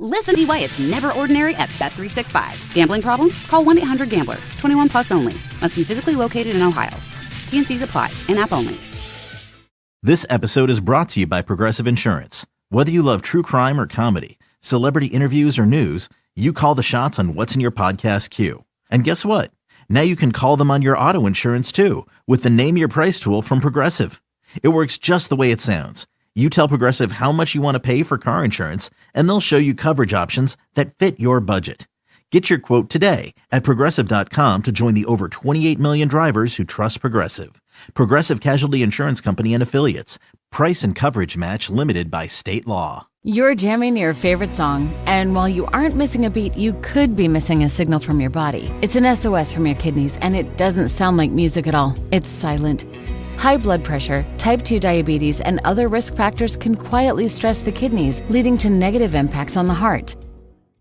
Listen to why it's never ordinary at Bet365. Gambling problem? Call 1-800-GAMBLER. 21 plus only. Must be physically located in Ohio. T&Cs apply. In-app only. This episode is brought to you by Progressive Insurance. Whether you love true crime or comedy, celebrity interviews or news, you call the shots on what's in your podcast queue. And guess what? Now you can call them on your auto insurance too with the Name Your Price tool from Progressive. It works just the way it sounds. You tell Progressive how much you want to pay for car insurance, and they'll show you coverage options that fit your budget. Get your quote today at Progressive.com to join the over 28 million drivers who trust Progressive. Progressive Casualty Insurance Company and Affiliates. Price and coverage match limited by state law. You're jamming your favorite song, and while you aren't missing a beat, you could be missing a signal from your body. It's an SOS from your kidneys, and it doesn't sound like music at all. It's silent. High blood pressure, type 2 diabetes, and other risk factors can quietly stress the kidneys, leading to negative impacts on the heart.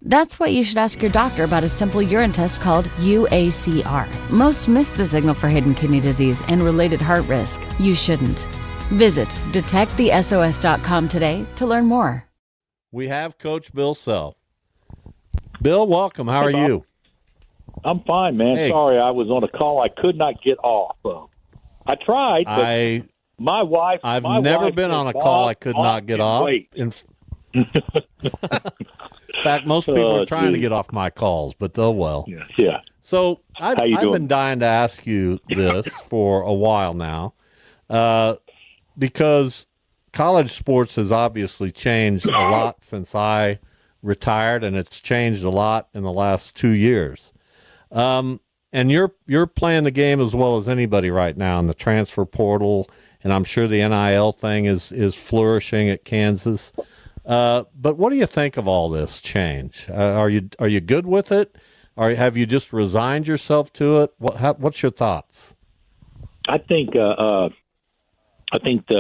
That's why you should ask your doctor about a simple urine test called UACR. Most miss the signal for hidden kidney disease and related heart risk. You shouldn't. Visit detectthesos.com today to learn more. We have Coach Bill Self. Bill, welcome. How are you? I'm fine, man. Hey. Sorry, I was on a call I could not get off of. I tried, but my wife. I've my never wife been said, on a call I could not get off. Wait. In fact, most people are trying to get off my calls, but oh well. Yeah. So I've doing? been dying to ask you this for a while now, because college sports has obviously changed a lot since I retired, and it's changed a lot in the last 2 years. And you're playing the game as well as anybody right now in the transfer portal, and I'm sure the NIL thing is flourishing at Kansas. But what do you think of all this change? Are you good with it, or have you just resigned yourself to it? What's your thoughts? I think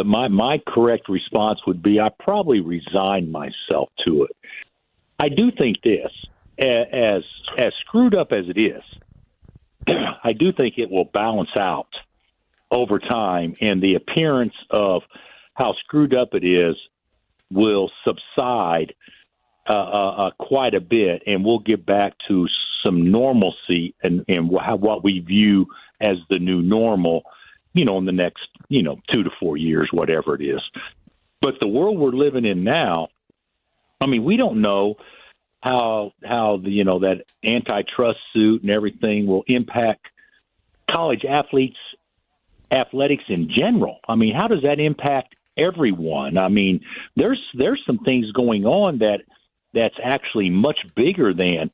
my correct response would be I probably resigned myself to it. I do think this, as screwed up as it is, I do think it will balance out over time, and the appearance of how screwed up it is will subside quite a bit, and we'll get back to some normalcy and what we view as the new normal, in the next, 2 to 4 years, whatever it is. But the world we're living in now, I mean, we don't know how that antitrust suit and everything will impact college athletics in general. I mean, how does that impact everyone? I mean, there's some things going on that's actually much bigger than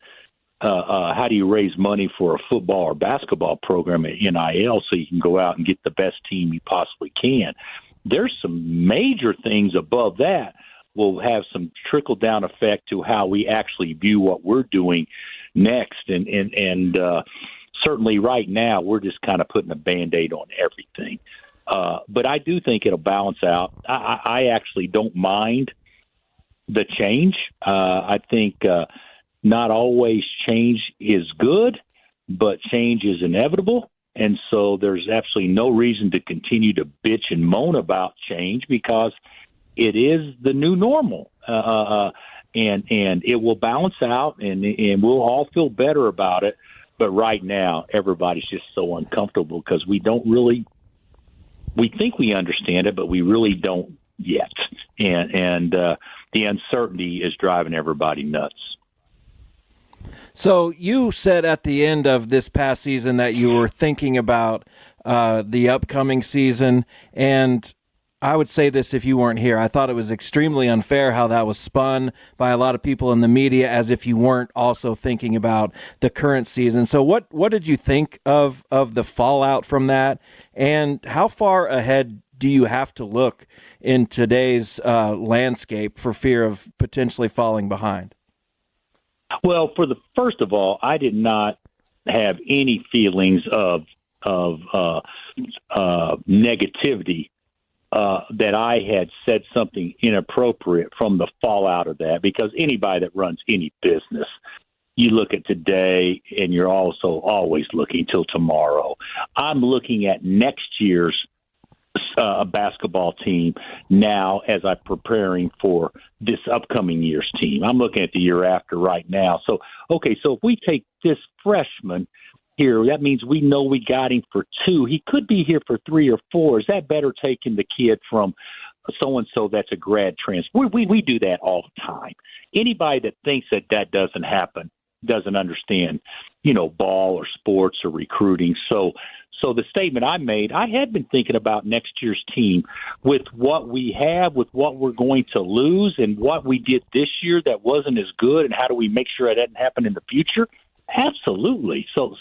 how do you raise money for a football or basketball program at NIL so you can go out and get the best team you possibly can. There's some major things above that will have some trickle-down effect to how we actually view what we're doing next. And certainly right now, we're just kind of putting a Band-Aid on everything. But I do think it'll balance out. I actually don't mind the change. I think not always change is good, but change is inevitable. And so there's absolutely no reason to continue to bitch and moan about change because it is the new normal, and it will balance out, and we'll all feel better about it. But right now, everybody's just so uncomfortable because we think we understand it, but we really don't yet, and the uncertainty is driving everybody nuts. So you said at the end of this past season that you were thinking about the upcoming season, and I would say this if you weren't here. I thought it was extremely unfair how that was spun by a lot of people in the media as if you weren't also thinking about the current season. So what did you think of the fallout from that? And how far ahead do you have to look in today's landscape for fear of potentially falling behind? Well, first of all, I did not have any feelings of negativity that I had said something inappropriate from the fallout of that, because anybody that runs any business, you look at today and you're also always looking till tomorrow. I'm looking at next year's a basketball team now as I'm preparing for this upcoming year's team. I'm looking at the year after right now. So, okay, so if we take this freshman here, that means we know we got him for 2. He could be here for 3 or 4. Is that better taking the kid from so-and-so that's a grad transfer? We do that all the time. Anybody that thinks that doesn't happen doesn't understand, ball or sports or recruiting. So the statement I made, I had been thinking about next year's team with what we have, with what we're going to lose, and what we did this year that wasn't as good, and how do we make sure that doesn't happen in the future? Absolutely. So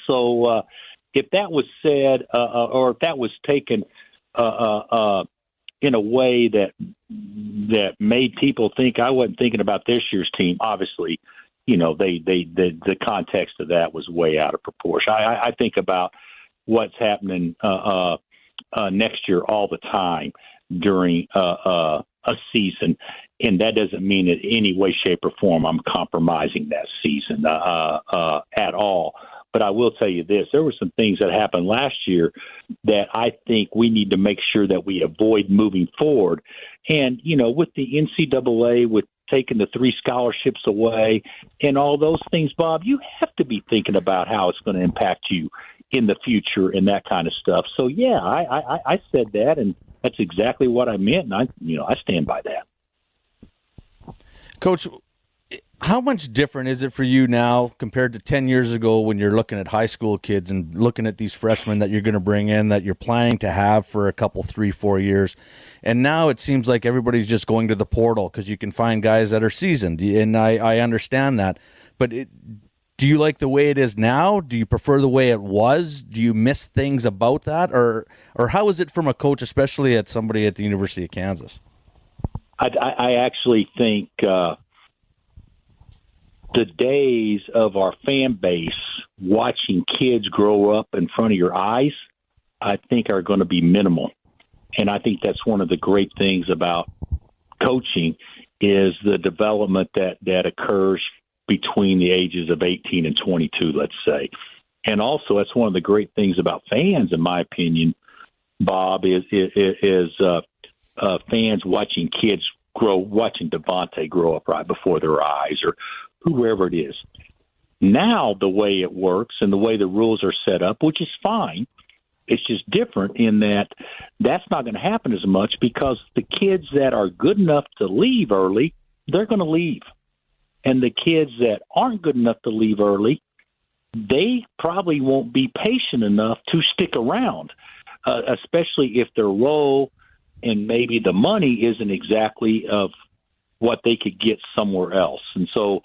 if that was said or if that was taken in a way that made people think I wasn't thinking about this year's team, obviously, the context of that was way out of proportion. I think about what's happening next year all the time during a season, and that doesn't mean in any way, shape, or form I'm compromising that season at all. But I will tell you this, there were some things that happened last year that I think we need to make sure that we avoid moving forward. And, with the NCAA, with taking the 3 scholarships away and all those things, Bob, you have to be thinking about how it's going to impact you in the future and that kind of stuff. So, yeah, I said that, and that's exactly what I meant, and I stand by that. Coach, how much different is it for you now compared to 10 years ago when you're looking at high school kids and looking at these freshmen that you're going to bring in that you're planning to have for a couple, 3-4 years? And now it seems like everybody's just going to the portal because you can find guys that are seasoned, and I understand that. But do you like the way it is now? Do you prefer the way it was? Do you miss things about that? Or how is it from a coach, especially at somebody at the University of Kansas? I actually think the days of our fan base watching kids grow up in front of your eyes, I think are going to be minimal. And I think that's one of the great things about coaching is the development that occurs between the ages of 18 and 22, let's say. And also, that's one of the great things about fans, in my opinion, Bob, is fans watching kids watching Devontae grow up right before their eyes, or whoever it is. Now, the way it works and the way the rules are set up, which is fine, it's just different in that that's not going to happen as much because the kids that are good enough to leave early, they're going to leave. And the kids that aren't good enough to leave early, they probably won't be patient enough to stick around, especially if their role and maybe the money isn't exactly of what they could get somewhere else. And so,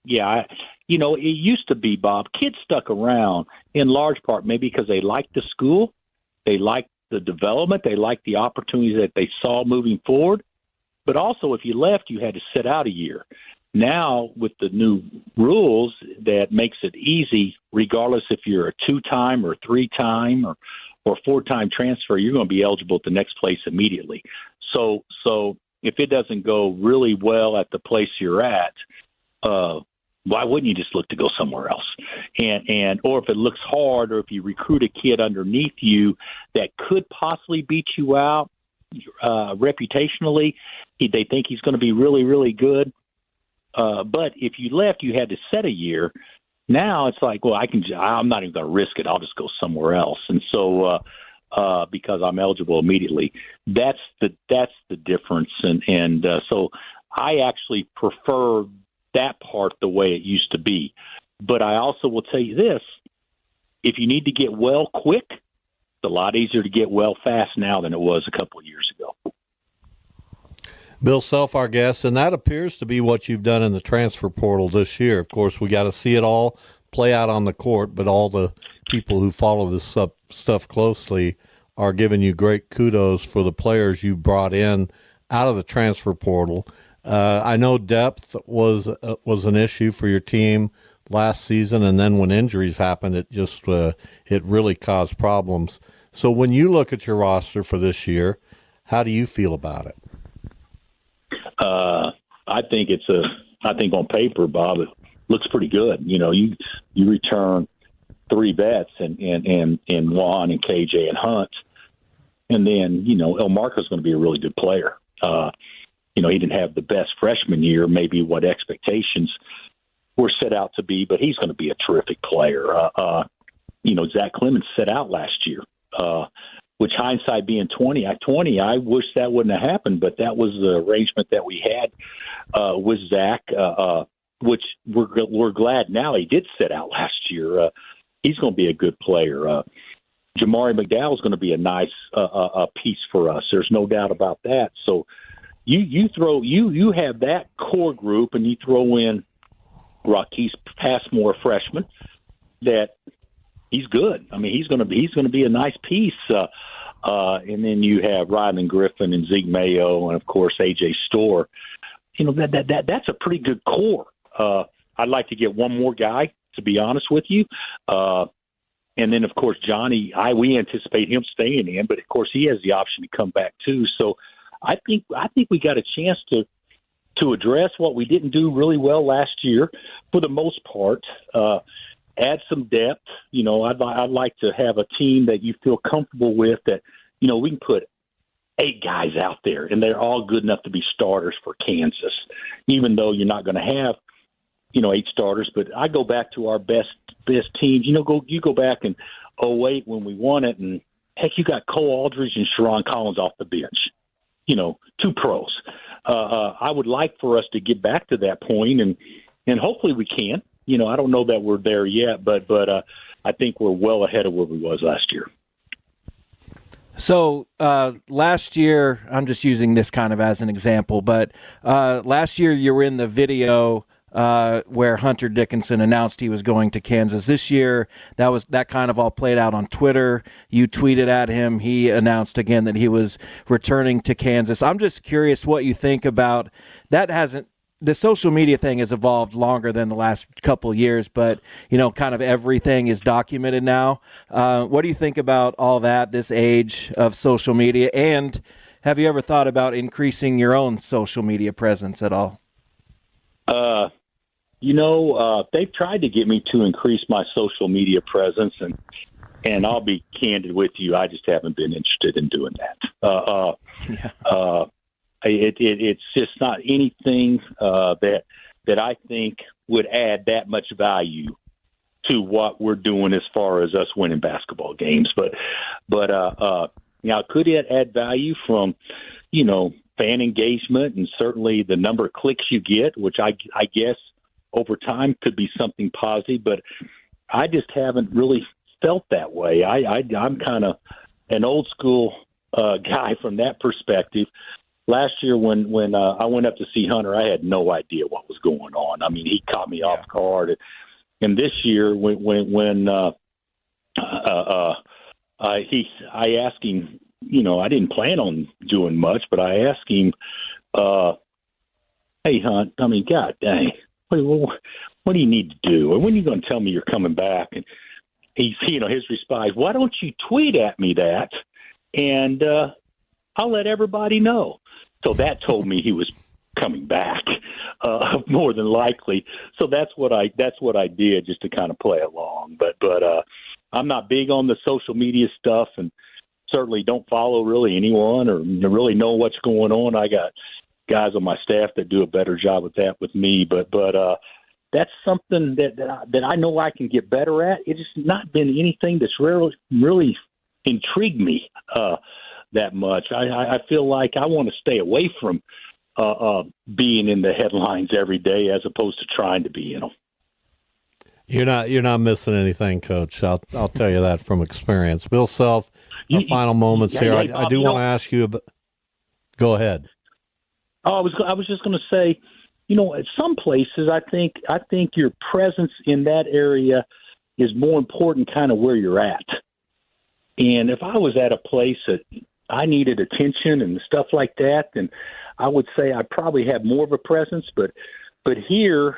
it used to be, Bob, kids stuck around in large part maybe because they liked the school, they liked the development, they liked the opportunities that they saw moving forward. But also, if you left, you had to sit out a year. Now, with the new rules that makes it easy, regardless if you're a 2-time or 3-time or 4-time transfer, you're going to be eligible at the next place immediately. So if it doesn't go really well at the place you're at, why wouldn't you just look to go somewhere else? Or if it looks hard, or if you recruit a kid underneath you that could possibly beat you out reputationally, they think he's going to be really, really good. But if you left, you had to set a year. Now it's like, well, I'm not even going to risk it. I'll just go somewhere else. And so, because I'm eligible immediately, that's the difference. And so I actually prefer that part the way it used to be. But I also will tell you this, if you need to get well quick, it's a lot easier to get well fast now than it was a couple of years ago. Bill Self, our guest, and that appears to be what you've done in the transfer portal this year. Of course, we got to see it all play out on the court, but all the people who follow this stuff closely are giving you great kudos for the players you brought in out of the transfer portal. I know depth was an issue for your team last season, and then when injuries happened, it just it really caused problems. So when you look at your roster for this year, how do you feel about it? I think on paper, Bob, it looks pretty good. You return 3 vets and Juan and KJ and Hunt, And then, El Marco's going to be a really good player. He didn't have the best freshman year, maybe what expectations were set out to be, but he's going to be a terrific player. Zach Clemens set out last year, which hindsight being 20, I wish that wouldn't have happened, but that was the arrangement that we had with Zach, which we're glad now he did set out last year. He's going to be a good player. Jamari McDowell is going to be a nice piece for us. There's no doubt about that. So you have that core group, and you throw in Raquise Passmore, freshman, that he's good. I mean, he's going to be a nice piece. And then you have Ryland Griffin and Zeke Mayo, and of course AJ Storr. That's a pretty good core. I'd like to get one more guy, to be honest with you. And then, of course, Johnny, we anticipate him staying in, but of course he has the option to come back too. So I think we got a chance to address what we didn't do really well last year, for the most part. Add some depth. I'd like to have a team that you feel comfortable with, that we can put 8 guys out there, and they're all good enough to be starters for Kansas, even though you're not going to have 8 starters. But I go back to our best teams. You go back in 2008 when we won it, and heck, you got Cole Aldridge and Sharon Collins off the bench. 2 pros. I would like for us to get back to that point, and hopefully we can. I don't know that we're there yet, but I think we're well ahead of where we was last year. So last year, I'm just using this kind of as an example, but last year you were in the video where Hunter Dickinson announced he was going to Kansas. This year, that kind of all played out on Twitter. You tweeted at him. He announced again that he was returning to Kansas. I'm just curious what you think about that. The social media thing has evolved longer than the last couple of years, but kind of everything is documented now. What do you think about all that, this age of social media? And have you ever thought about increasing your own social media presence at all? They've tried to get me to increase my social media presence, and I'll be candid with you, I just haven't been interested in doing that. It's just not anything that I think would add that much value to what we're doing as far as us winning basketball games. But could it add value from, fan engagement, and certainly the number of clicks you get, which I guess over time could be something positive, but I just haven't really felt that way. I'm kind of an old school guy from that perspective. Last year when I went up to see Hunter, I had no idea what was going on. I mean, he caught me off guard. And this year, when I asked him, I didn't plan on doing much, but I asked him, "Hey, Hunt, I mean, God dang, what do you need to do? Or when are you going to tell me you're coming back?" And he's, his response, "Why don't you tweet at me that, and I'll let everybody know." So that told me he was coming back, more than likely. So that's what I did, just to kind of play along. But I'm not big on the social media stuff, and certainly don't follow really anyone or really know what's going on. I got guys on my staff that do a better job with that with me, but that's something that I know I can get better at. It's just not been anything that's really intrigued me that much. I feel like I want to stay away from being in the headlines every day, as opposed to trying to be in them. You're not missing anything, Coach. I'll tell you that from experience. Bill Self, final moments here. Bob, I do want to ask you about. Go ahead. Oh, I was just going to say, at some places, I think your presence in that area is more important, kind of where you're at. And if I was at a place that I needed attention and stuff like that, then I would say I probably have more of a presence. But here,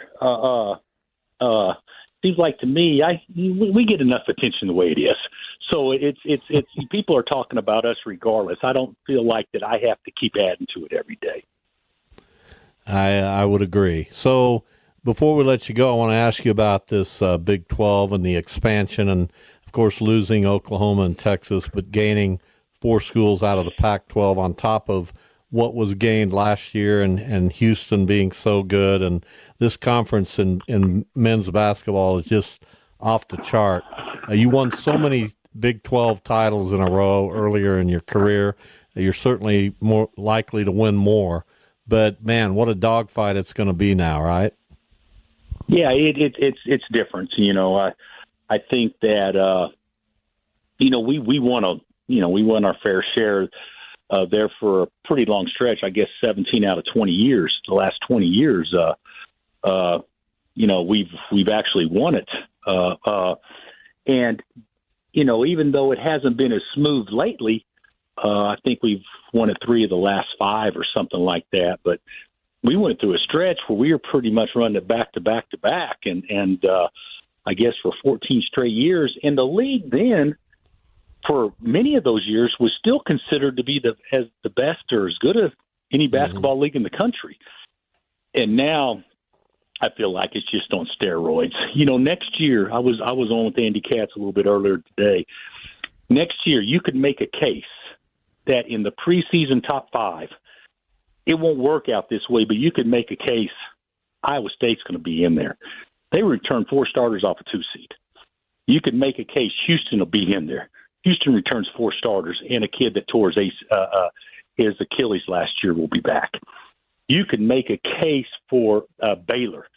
seems like to me, we get enough attention the way it is. So it's people are talking about us regardless. I don't feel like that I have to keep adding to it every day. I would agree. So before we let you go, I want to ask you about this Big 12 and the expansion, and of course losing Oklahoma and Texas, but gaining 4 schools out of the Pac-12 on top of what was gained last year, and Houston being so good, and this conference in men's basketball is just off the chart. You won so many Big 12 titles in a row earlier in your career. You're certainly more likely to win more. But, man, what a dogfight it's going to be now, right? Yeah, it's different. I think that we won our fair share there for a pretty long stretch. I guess 17 out of 20 years. The last 20 years, we've actually won it. And even though it hasn't been as smooth lately, I think we've won it 3 of the last 5 or something like that. But we went through a stretch where we were pretty much running it back to back to back, and I guess for 14 straight years. And the league then, for many of those years, was still considered to be the best or as good as any basketball league in the country. And now I feel like it's just on steroids. Next year, I was on with Andy Katz a little bit earlier today. Next year, you could make a case that in the preseason top 5, it won't work out this way, but you could make a case Iowa State's going to be in there. They return 4 starters off a 2 seed. You could make a case Houston will be in there. Houston returns 4 starters, and a kid that tore his Achilles last year will be back. You could make a case for Baylor.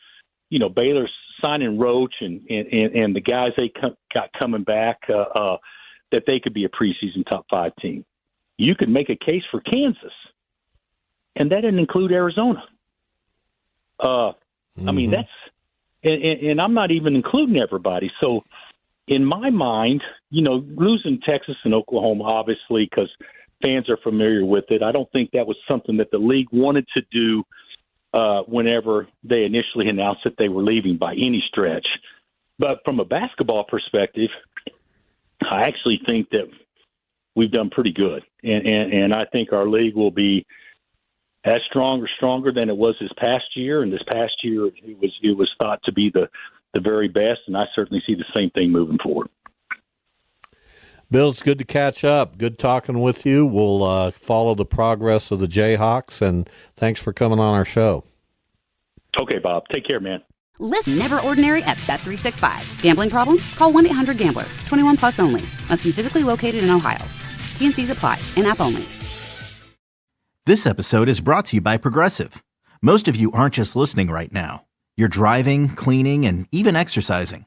Baylor's signing Roach and the guys they got coming back, that they could be a preseason top 5 team. You could make a case for Kansas, and that didn't include Arizona. I mean, that's and I'm not even including everybody. So in my mind, losing Texas and Oklahoma, obviously, because fans are familiar with it, I don't think that was something that the league wanted to do whenever they initially announced that they were leaving by any stretch. But from a basketball perspective, I actually think that we've done pretty good. And I think our league will be as strong or stronger than it was this past year. And this past year, it was thought to be the very best, and I certainly see the same thing moving forward. Bill, it's good to catch up. Good talking with you. We'll follow the progress of the Jayhawks, and thanks for coming on our show. Okay, Bob. Take care, man. Listen, Never Ordinary at Bet365. Gambling problem? Call 1-800-GAMBLER. 21 plus only. Must be physically located in Ohio. T&Cs apply. In-app only. This episode is brought to you by Progressive. Most of you aren't just listening right now. You're driving, cleaning, and even exercising.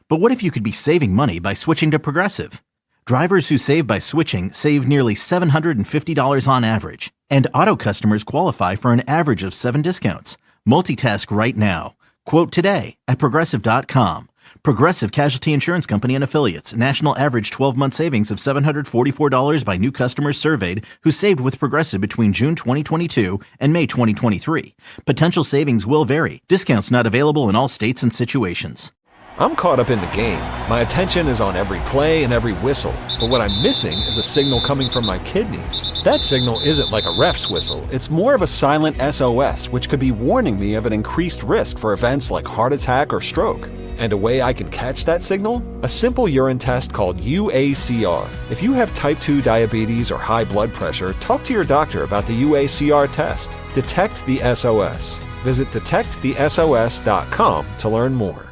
But what if you could be saving money by switching to Progressive? Drivers who save by switching save nearly $750 on average. And auto customers qualify for an average of 7 discounts. Multitask right now. Quote today at Progressive.com. Progressive Casualty Insurance Company and Affiliates. National average 12-month savings of $744 by new customers surveyed who saved with Progressive between June 2022 and May 2023. Potential savings will vary. Discounts not available in all states and situations. I'm caught up in the game. My attention is on every play and every whistle. But what I'm missing is a signal coming from my kidneys. That signal isn't like a ref's whistle. It's more of a silent SOS, which could be warning me of an increased risk for events like heart attack or stroke. And a way I can catch that signal? A simple urine test called UACR. If you have type 2 diabetes or high blood pressure, talk to your doctor about the UACR test. Detect the SOS. Visit detectthesos.com to learn more.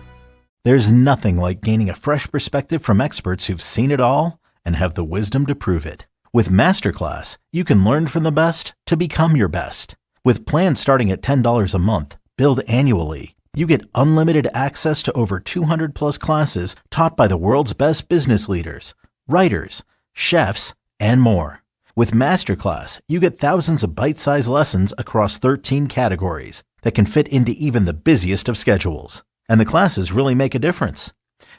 There's nothing like gaining a fresh perspective from experts who've seen it all and have the wisdom to prove it. With Masterclass, you can learn from the best to become your best. With plans starting at $10 a month, billed annually, you get unlimited access to over 200 plus classes taught by the world's best business leaders, writers, chefs, and more. With Masterclass, you get thousands of bite-sized lessons across 13 categories that can fit into even the busiest of schedules. And the classes really make a difference.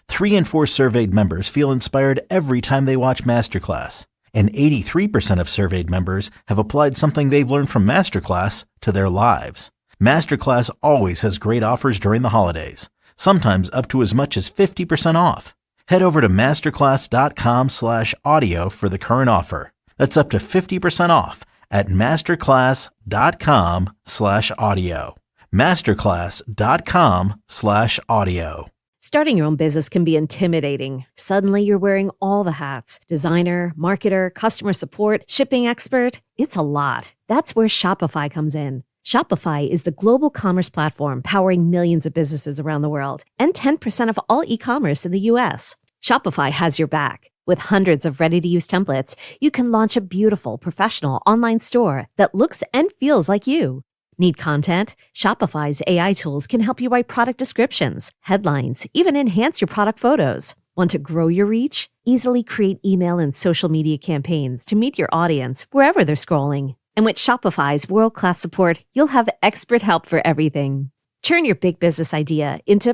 3 in 4 surveyed members feel inspired every time they watch Masterclass. And 83% of surveyed members have applied something they've learned from Masterclass to their lives. Masterclass always has great offers during the holidays, sometimes up to as much as 50% off. Head over to masterclass.com/audio for the current offer. That's up to 50% off at masterclass.com/audio. masterclass.com/audio. Starting your own business can be intimidating. Suddenly you're wearing all the hats. Designer, marketer, customer support, shipping expert. It's a lot. That's where Shopify comes in. Shopify is the global commerce platform powering millions of businesses around the world and 10% of all e-commerce in the US. Shopify has your back. With hundreds of ready-to-use templates, you can launch a beautiful, professional online store that looks and feels like you. Need content? Shopify's AI tools can help you write product descriptions, headlines, even enhance your product photos. Want to grow your reach? Easily create email and social media campaigns to meet your audience wherever they're scrolling. And with Shopify's world-class support, you'll have expert help for everything. Turn your big business idea into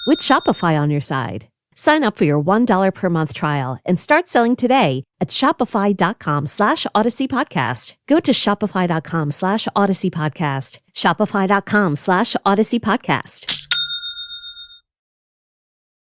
with Shopify on your side. Sign up for your $1 per month trial and start selling today at shopify.com/Odyssey Podcast. Go to shopify.com/Odyssey Podcast. Shopify.com/Odyssey Podcast.